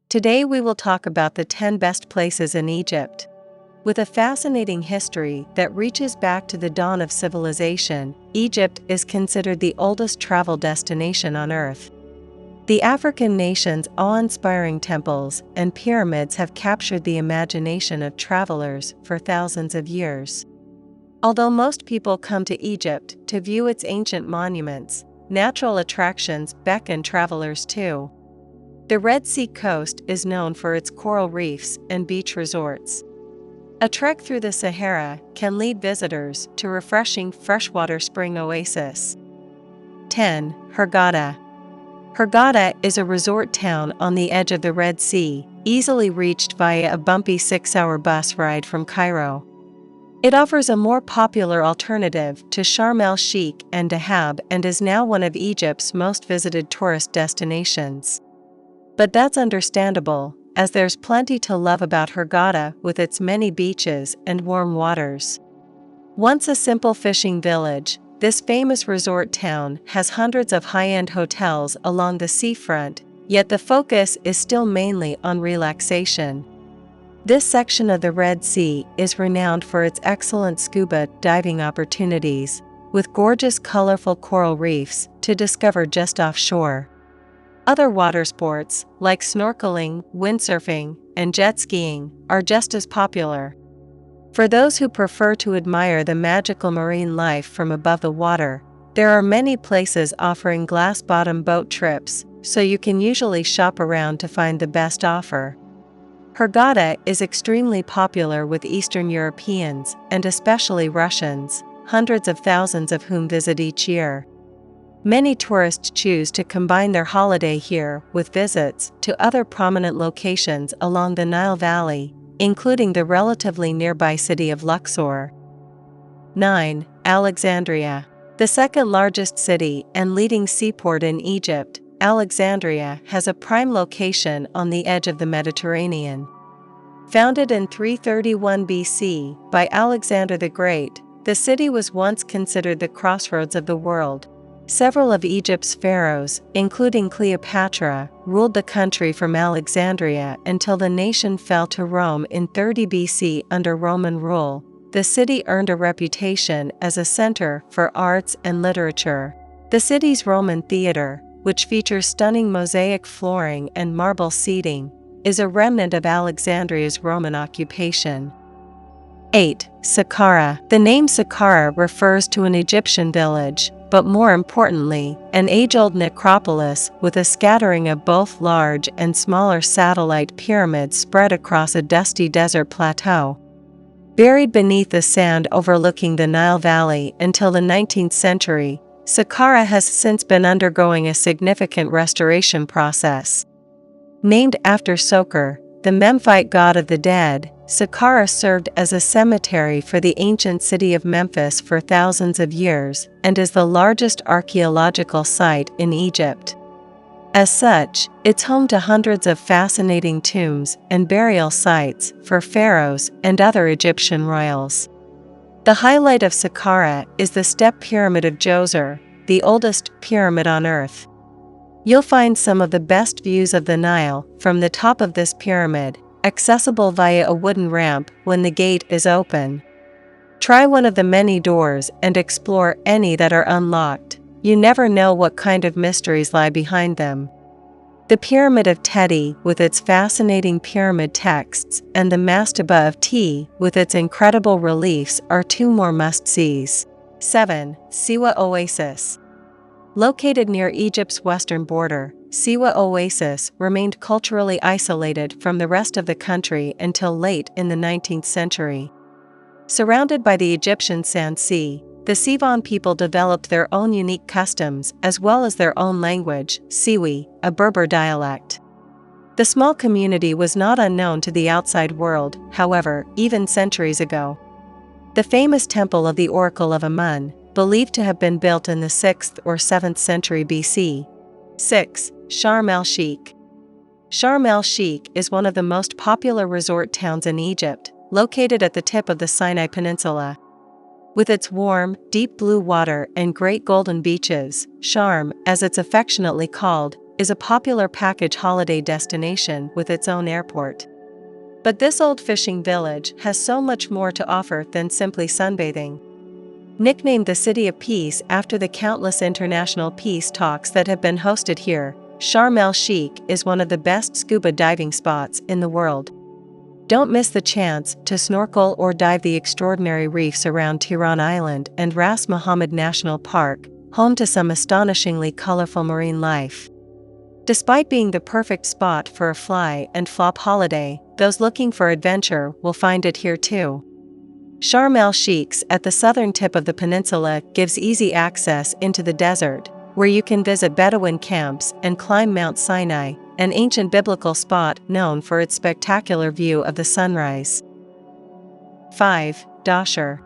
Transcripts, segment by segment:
Today we will talk about the 10 best places in Egypt. With a fascinating history that reaches back to the dawn of civilization, Egypt is considered the oldest travel destination on Earth. The African nation's awe-inspiring temples and pyramids have captured the imagination of travelers for thousands of years. Although most people come to Egypt to view its ancient monuments, natural attractions beckon travelers too. The Red Sea coast is known for its coral reefs and beach resorts. A trek through the Sahara can lead visitors to refreshing freshwater spring oasis. 10. Hurghada. Hurghada is a resort town on the edge of the Red Sea, easily reached via a bumpy 6-hour bus ride from Cairo. It offers a more popular alternative to Sharm el-Sheikh and Dahab and is now one of Egypt's most visited tourist destinations. But that's understandable, as there's plenty to love about Hurghada with its many beaches and warm waters. Once a simple fishing village, this famous resort town has hundreds of high-end hotels along the seafront, yet the focus is still mainly on relaxation. This section of the Red Sea is renowned for its excellent scuba diving opportunities, with gorgeous colorful coral reefs to discover just offshore. Other water sports, like snorkeling, windsurfing, and jet skiing, are just as popular. For those who prefer to admire the magical marine life from above the water, there are many places offering glass-bottom boat trips, so you can usually shop around to find the best offer. Hurghada is extremely popular with Eastern Europeans, and especially Russians, hundreds of thousands of whom visit each year. Many tourists choose to combine their holiday here with visits to other prominent locations along the Nile Valley, including the relatively nearby city of Luxor. 9. Alexandria. The second largest city and leading seaport in Egypt, Alexandria has a prime location on the edge of the Mediterranean. Founded in 331 BC by Alexander the Great, the city was once considered the crossroads of the world. Several of Egypt's pharaohs, including Cleopatra, ruled the country from Alexandria until the nation fell to Rome in 30 BC under Roman rule. The city earned a reputation as a center for arts and literature. The city's Roman theater, which features stunning mosaic flooring and marble seating, is a remnant of Alexandria's Roman occupation. 8. Saqqara. The name Saqqara refers to an Egyptian village, but more importantly, an age-old necropolis with a scattering of both large and smaller satellite pyramids spread across a dusty desert plateau. Buried beneath the sand overlooking the Nile Valley until the 19th century, Saqqara has since been undergoing a significant restoration process. Named after Sokar, the Memphite god of the dead, Saqqara served as a cemetery for the ancient city of Memphis for thousands of years, and is the largest archaeological site in Egypt. As such, it's home to hundreds of fascinating tombs and burial sites for pharaohs and other Egyptian royals. The highlight of Saqqara is the Step Pyramid of Djoser, the oldest pyramid on Earth. You'll find some of the best views of the Nile from the top of this pyramid, accessible via a wooden ramp when the gate is open. Try one of the many doors and explore any that are unlocked. You never know what kind of mysteries lie behind them. The Pyramid of Teti with its fascinating pyramid texts and the Mastaba of Ti with its incredible reliefs are two more must-sees. 7. Siwa Oasis. Located near Egypt's western border, Siwa Oasis remained culturally isolated from the rest of the country until late in the 19th century. Surrounded by the Egyptian Sand Sea, the Siwan people developed their own unique customs as well as their own language, Siwi, a Berber dialect. The small community was not unknown to the outside world, however, even centuries ago. The famous temple of the Oracle of Amun, believed to have been built in the 6th or 7th century BC. 6. Sharm el-Sheikh. Sharm el-Sheikh is one of the most popular resort towns in Egypt, located at the tip of the Sinai Peninsula. With its warm, deep blue water and great golden beaches, Sharm, as it's affectionately called, is a popular package holiday destination with its own airport. But this old fishing village has so much more to offer than simply sunbathing. Nicknamed the City of Peace after the countless international peace talks that have been hosted here, Sharm el-Sheikh is one of the best scuba diving spots in the world. Don't miss the chance to snorkel or dive the extraordinary reefs around Tiran Island and Ras Mohammed National Park, home to some astonishingly colorful marine life. Despite being the perfect spot for a fly and flop holiday, those looking for adventure will find it here too. Sharm el-Sheikh's at the southern tip of the peninsula gives easy access into the desert, where you can visit Bedouin camps and climb Mount Sinai, an ancient biblical spot known for its spectacular view of the sunrise. 5. Dahshur.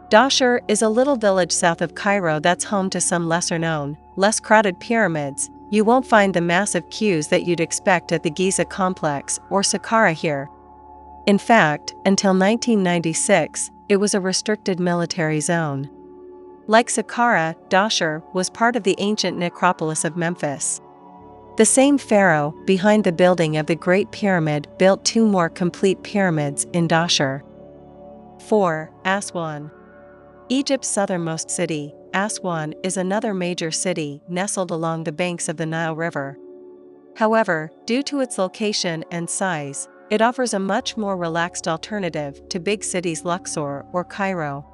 Dahshur is a little village south of Cairo that's home to some lesser-known, less crowded pyramids. You won't find the massive queues that you'd expect at the Giza complex or Saqqara here. In fact, until 1996, it was a restricted military zone. Like Saqqara, Dahshur was part of the ancient necropolis of Memphis. The same pharaoh behind the building of the Great Pyramid built 2 more complete pyramids in Dahshur. 4. Aswan. Egypt's southernmost city, Aswan is another major city nestled along the banks of the Nile River. However, due to its location and size, it offers a much more relaxed alternative to big cities Luxor or Cairo.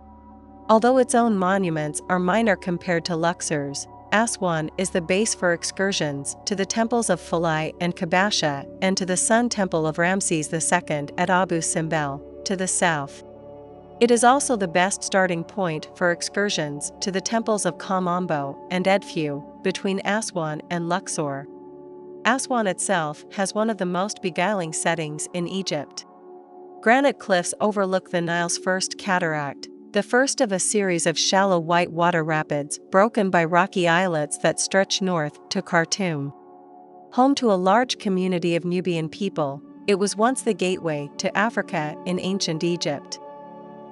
Although its own monuments are minor compared to Luxor's, Aswan is the base for excursions to the temples of Philae and Kabasha and to the Sun Temple of Ramses II at Abu Simbel, to the south. It is also the best starting point for excursions to the temples of Kom Ombo and Edfu, between Aswan and Luxor. Aswan itself has one of the most beguiling settings in Egypt. Granite cliffs overlook the Nile's first cataract, the first of a series of shallow white water rapids broken by rocky islets that stretch north to Khartoum. Home to a large community of Nubian people, it was once the gateway to Africa in ancient Egypt.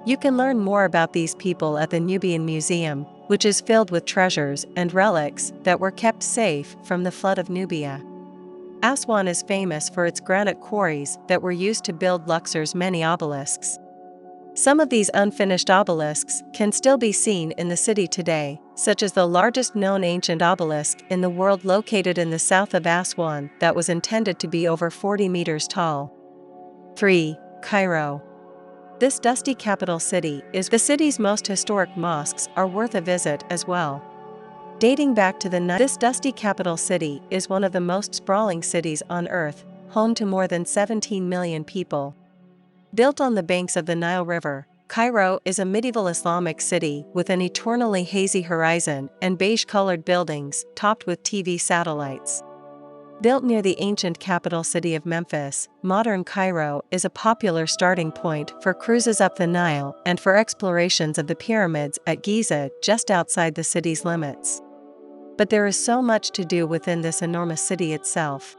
You can learn more about these people at the Nubian Museum, which is filled with treasures and relics that were kept safe from the flood of Nubia. Aswan is famous for its granite quarries that were used to build Luxor's many obelisks. Some of these unfinished obelisks can still be seen in the city today, such as the largest known ancient obelisk in the world located in the south of Aswan that was intended to be over 40 meters tall. 3. Cairo. This dusty capital city is the city's most historic mosques are worth a visit as well. Dating back to this dusty capital city is one of the most sprawling cities on Earth, home to more than 17 million people. Built on the banks of the Nile River, Cairo is a medieval Islamic city with an eternally hazy horizon and beige-colored buildings topped with TV satellites. Built near the ancient capital city of Memphis, modern Cairo is a popular starting point for cruises up the Nile and for explorations of the pyramids at Giza just outside the city's limits. But there is so much to do within this enormous city itself.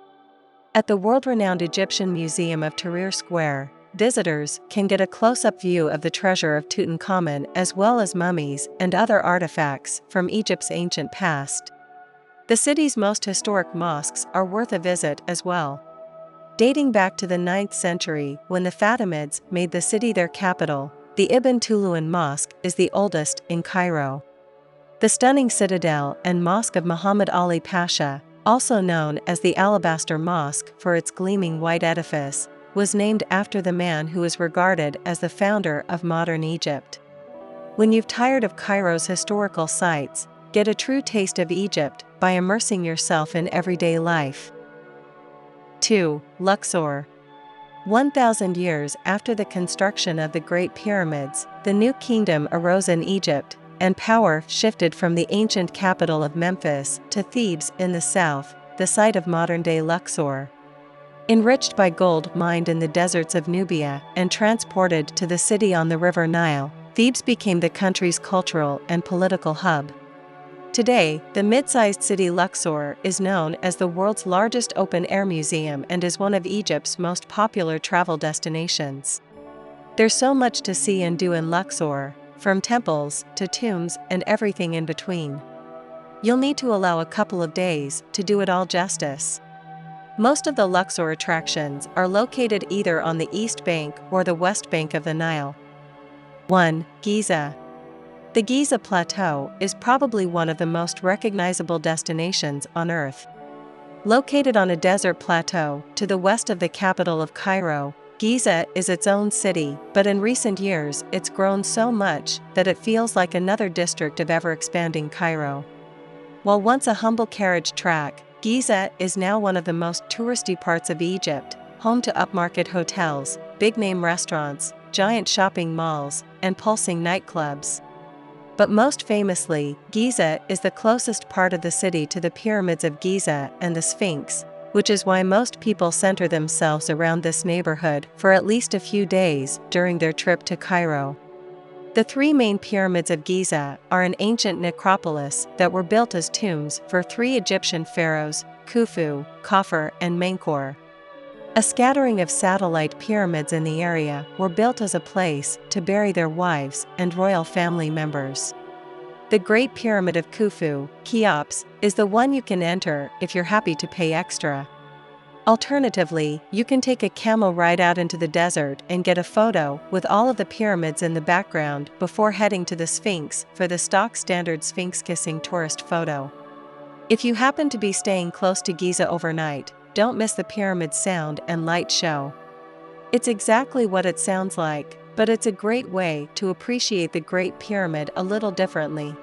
At the world-renowned Egyptian Museum of Tahrir Square, visitors can get a close-up view of the treasure of Tutankhamun as well as mummies and other artifacts from Egypt's ancient past. The city's most historic mosques are worth a visit as well. Dating back to the 9th century when the Fatimids made the city their capital, the Ibn Tuluan Mosque is the oldest in Cairo. The stunning citadel and mosque of Muhammad Ali Pasha, also known as the Alabaster Mosque for its gleaming white edifice, was named after the man who is regarded as the founder of modern Egypt. When you've tired of Cairo's historical sites, get a true taste of Egypt by immersing yourself in everyday life. 2. Luxor. 1,000 years after the construction of the Great Pyramids, the new kingdom arose in Egypt, and power shifted from the ancient capital of Memphis to Thebes in the south, the site of modern-day Luxor. Enriched by gold mined in the deserts of Nubia and transported to the city on the River Nile, Thebes became the country's cultural and political hub. Today, the mid-sized city Luxor is known as the world's largest open-air museum and is one of Egypt's most popular travel destinations. There's so much to see and do in Luxor, from temples to tombs and everything in between. You'll need to allow a couple of days to do it all justice. Most of the Luxor attractions are located either on the east bank or the west bank of the Nile. 1. Giza. The Giza Plateau is probably one of the most recognizable destinations on Earth. Located on a desert plateau to the west of the capital of Cairo, Giza is its own city, but in recent years it's grown so much that it feels like another district of ever-expanding Cairo. While once a humble carriage track, Giza is now one of the most touristy parts of Egypt, home to upmarket hotels, big-name restaurants, giant shopping malls, and pulsing nightclubs. But most famously, Giza is the closest part of the city to the pyramids of Giza and the Sphinx, which is why most people center themselves around this neighborhood for at least a few days during their trip to Cairo. The three main pyramids of Giza are an ancient necropolis that were built as tombs for three Egyptian pharaohs, Khufu, Khafre, and Menkaure. A scattering of satellite pyramids in the area were built as a place to bury their wives and royal family members. The Great Pyramid of Khufu, Cheops, is the one you can enter if you're happy to pay extra. Alternatively, you can take a camel ride out into the desert and get a photo with all of the pyramids in the background before heading to the Sphinx for the stock standard Sphinx-kissing tourist photo. If you happen to be staying close to Giza overnight, don't miss the pyramid sound and light show. It's exactly what it sounds like, but it's a great way to appreciate the Great Pyramid a little differently.